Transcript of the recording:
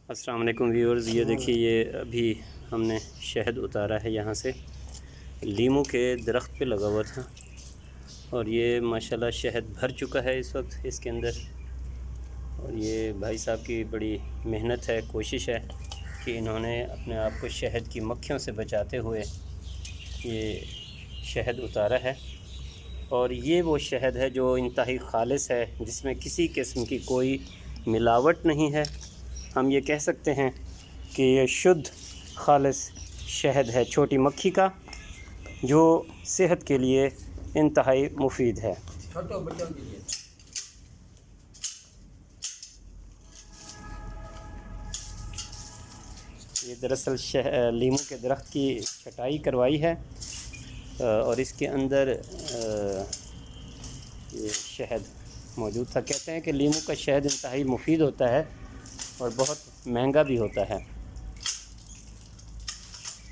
السلام علیکم ویورز، یہ دیکھیے یہ ابھی ہم نے شہد اتارا ہے یہاں سے، لیموں کے درخت پہ لگا ہوا تھا اور یہ ماشاءاللہ شہد بھر چکا ہے اس وقت اس کے اندر۔ اور یہ بھائی صاحب کی بڑی محنت ہے، کوشش ہے کہ انہوں نے اپنے آپ کو شہد کی مکھیوں سے بچاتے ہوئے یہ شہد اتارا ہے۔ اور یہ وہ شہد ہے جو انتہائی خالص ہے، جس میں کسی قسم کی کوئی ملاوٹ نہیں ہے۔ ہم یہ کہہ سکتے ہیں کہ یہ شدھ خالص شہد ہے چھوٹی مکھی کا، جو صحت کے لیے انتہائی مفید ہے۔ یہ دراصل لیموں کے درخت کی چھٹائی کروائی ہے اور اس کے اندر یہ شہد موجود تھا۔ کہتے ہیں کہ لیموں کا شہد انتہائی مفید ہوتا ہے اور بہت مہنگا بھی ہوتا ہے۔